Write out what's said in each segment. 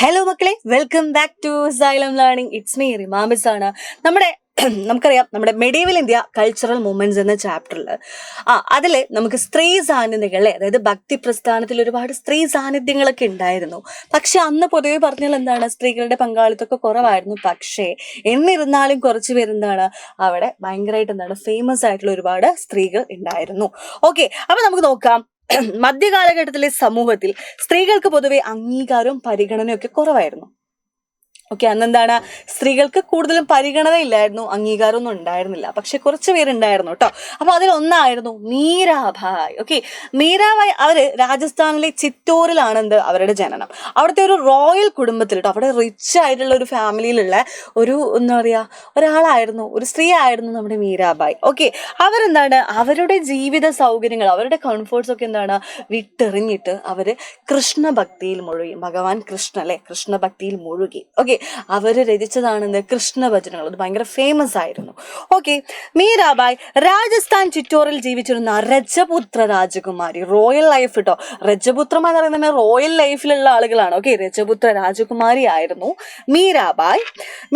Hello മക്കളെ, welcome back to Xylem learning. It's me റിമാമിസ് ആണ്. നമുക്കറിയാം നമ്മുടെ മെഡീവൽ ഇന്ത്യ കൾച്ചറൽ മൂവ്മെന്റ്സ് എന്ന ചാപ്റ്ററിൽ അതിൽ നമുക്ക് സ്ത്രീ സാന്നിധ്യങ്ങളെ, അതായത് ഭക്തി പ്രസ്ഥാനത്തിൽ ഒരുപാട് സ്ത്രീ സാന്നിധ്യങ്ങളൊക്കെ ഉണ്ടായിരുന്നു. പക്ഷെ അന്ന് പൊതുവെ പറഞ്ഞാൽ എന്താണ്, സ്ത്രീകളുടെ പങ്കാളിത്തമൊക്കെ കുറവായിരുന്നു. പക്ഷേ എന്നിരുന്നാലും കുറച്ച് പേരെന്താണ് അവിടെ ഭയങ്കരമായിട്ട് എന്താണ് ഫേമസ് ആയിട്ടുള്ള ഒരുപാട് സ്ത്രീകൾ ഉണ്ടായിരുന്നു. ഓക്കെ, അപ്പൊ നമുക്ക് നോക്കാം. മധ്യകാലഘട്ടത്തിലെ സമൂഹത്തിൽ സ്ത്രീകൾക്ക് പൊതുവെ അംഗീകാരവും പരിഗണനയും ഒക്കെ കുറവായിരുന്നു. ഓക്കെ, അന്നെന്താണ്, സ്ത്രീകൾക്ക് കൂടുതലും പരിഗണന ഇല്ലായിരുന്നു, അംഗീകാരമൊന്നും ഉണ്ടായിരുന്നില്ല. പക്ഷെ കുറച്ച് പേരുണ്ടായിരുന്നു കേട്ടോ. അപ്പൊ അതിലൊന്നായിരുന്നു മീരാഭായ്. ഓക്കെ, മീരാഭായ് അവര് രാജസ്ഥാനിലെ ചിറ്റോറിലാണ് അവരുടെ ജനനം. അവിടുത്തെ ഒരു റോയൽ കുടുംബത്തിൽ കേട്ടോ, അവിടെ റിച്ച് ആയിട്ടുള്ള ഒരു ഫാമിലിയിലുള്ള ഒരു എന്താ പറയാ ഒരാളായിരുന്നു, ഒരു സ്ത്രീ ആയിരുന്നു നമ്മുടെ മീരാഭായ്. ഓക്കെ, അവരെന്താണ് അവരുടെ ജീവിത സൗകര്യങ്ങൾ, അവരുടെ കംഫേർട്സ് ഒക്കെ എന്താണ് വിട്ടെറിഞ്ഞിട്ട് അവര് കൃഷ്ണഭക്തിയിൽ മുഴുകി. ഭഗവാൻ കൃഷ്ണ അല്ലെ, കൃഷ്ണഭക്തിയിൽ മുഴുകി. ഓക്കെ, അവര് രചിച്ചതാണ് കൃഷ്ണഭജനങ്ങൾ. അത് ഭയങ്കര ഫേമസ് ആയിരുന്നു. ഓക്കെ, മീരാബായ് രാജസ്ഥാൻ ചിറ്റോറിൽ ജീവിച്ചിരുന്ന രജപുത്ര രാജകുമാരി. റോയൽ ലൈഫ് കേട്ടോ, രജപുത്രമാർ എന്ന് പറയുന്നത് റോയൽ ലൈഫിലുള്ള ആളുകളാണ്. ഓക്കെ, രജപുത്ര രാജകുമാരി ആയിരുന്നു Meerabai.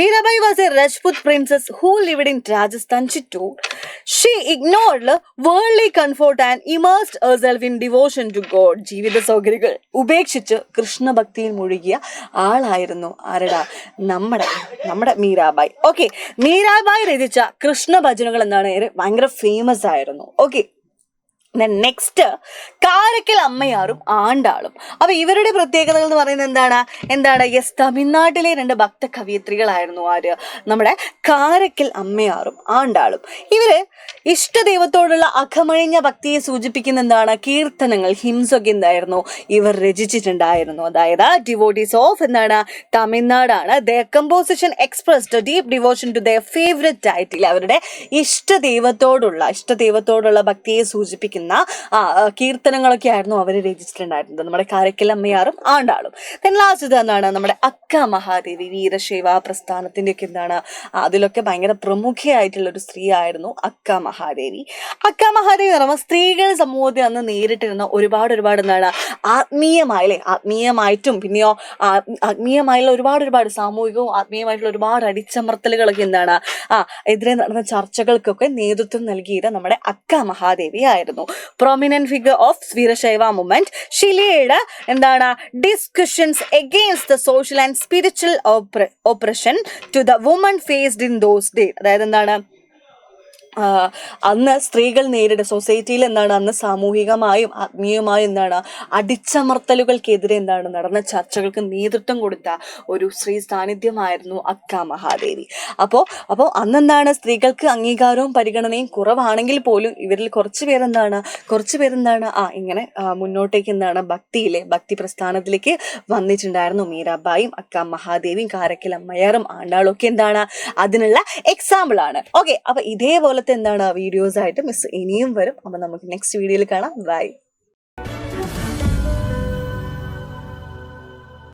Meerabai was a Rajput princess who lived in Rajasthan Chittor. She ignored worldly comfort and immersed herself in devotion to god. ജീവിത സൗകര്യങ്ങൾ ഉപേക്ഷിച്ച് കൃഷ്ണഭക്തിയിൽ മുഴുകിയ ആളായിരുന്നു ആരുടെ, നമ്മുടെ മീരാബായ്. ഓക്കെ, മീരാബായ് രചിച്ച കൃഷ്ണ ഭജനകൾ എന്താണ് ഭയങ്കര ഫേമസ് ആയിരുന്നു. ഓക്കെ, നെക്സ്റ്റ് കാരക്കൽ അമ്മയാറും ആണ്ടാളും. അപ്പൊ ഇവരുടെ പ്രത്യേകതകൾ എന്ന് പറയുന്നത് എന്താണ് യെസ്, തമിഴ്നാട്ടിലെ രണ്ട് ഭക്ത കവയിത്രികളായിരുന്നു ആര്, നമ്മുടെ കാരക്കൽ അമ്മയാറും ആണ്ടാളും. ഇവര് ഇഷ്ടദൈവത്തോടുള്ള അകമഴിഞ്ഞ ഭക്തിയെ സൂചിപ്പിക്കുന്ന കീർത്തനങ്ങൾ, ഹിംസൊക്കെ ഇവർ രചിച്ചിട്ടുണ്ടായിരുന്നു. അതായത് ഡിവോട്ടീസ് ഓഫ് തമിഴ്നാടാണ്. The composition expressed deep devotion to their favourite title. അവരുടെ ഇഷ്ടദൈവത്തോടുള്ള ഭക്തിയെ സൂചിപ്പിക്കുന്ന കീർത്തനങ്ങളൊക്കെ ആയിരുന്നു അവർ രചിച്ചിട്ടുണ്ടായിരുന്നത്, നമ്മുടെ കാരക്കൽ അമ്മയാറും ആണ്ടാളും. ലാസ്റ്റ് നമ്മുടെ അക്ക മഹാദേവി, വീരശൈവ പ്രസ്ഥാനത്തിന്റെ ഒക്കെ അതിലൊക്കെ ഭയങ്കര പ്രമുഖയായിട്ടുള്ള ഒരു സ്ത്രീ ആയിരുന്നു അക്ക മഹാദേവി. അക്ക മഹാദേവി എന്ന് പറയുമ്പോൾ സ്ത്രീകൾ സമൂഹത്തിൽ അന്ന് നേരിട്ടിരുന്ന ഒരുപാട് ആത്മീയമായിട്ടും പിന്നെയോ ആത്മീയമായുള്ള ഒരുപാട് സാമൂഹികവും ആത്മീയമായിട്ടുള്ള ഒരുപാട് അടിച്ചമർത്തലുകളൊക്കെ എതിരെ നടന്ന ചർച്ചകൾക്കൊക്കെ നേതൃത്വം നൽകിയത് നമ്മുടെ അക്ക മഹാദേവി ആയിരുന്നു. prominent figure of Veerashaiva movement. She led discussions against the social and spiritual oppression to the women faced in those days. അതായത് അന്ന് സ്ത്രീകൾ സൊസൈറ്റിയിൽ അന്ന് സാമൂഹികമായും ആത്മീയമായും അടിച്ചമർത്തലുകൾക്കെതിരെ നടന്ന ചർച്ചകൾക്ക് നേതൃത്വം കൊടുത്ത ഒരു സ്ത്രീ സാന്നിധ്യമായിരുന്നു അക്ക മഹാദേവി. അപ്പോൾ അന്ന് സ്ത്രീകൾക്ക് അംഗീകാരവും പരിഗണനയും കുറവാണെങ്കിൽ പോലും ഇവരിൽ കുറച്ച് പേരെന്താണ് ഇങ്ങനെ മുന്നോട്ടേക്ക് ഭക്തി പ്രസ്ഥാനത്തിലേക്ക് വന്നിട്ടുണ്ടായിരുന്നു. മീരാബായും അക്ക മഹാദേവിയും കാരക്കൽ അമ്മയാറും ആണ്ടാളും ഒക്കെ അതിനുള്ള എക്സാമ്പിൾ ആണ്. ഓക്കെ, അപ്പൊ ഇതേപോലെ വീഡിയോസ് ആയിട്ട് മിസ് ഇനിയും വരും. അപ്പൊ നമുക്ക് നെക്സ്റ്റ് വീഡിയോയിൽ കാണാം. ബൈ.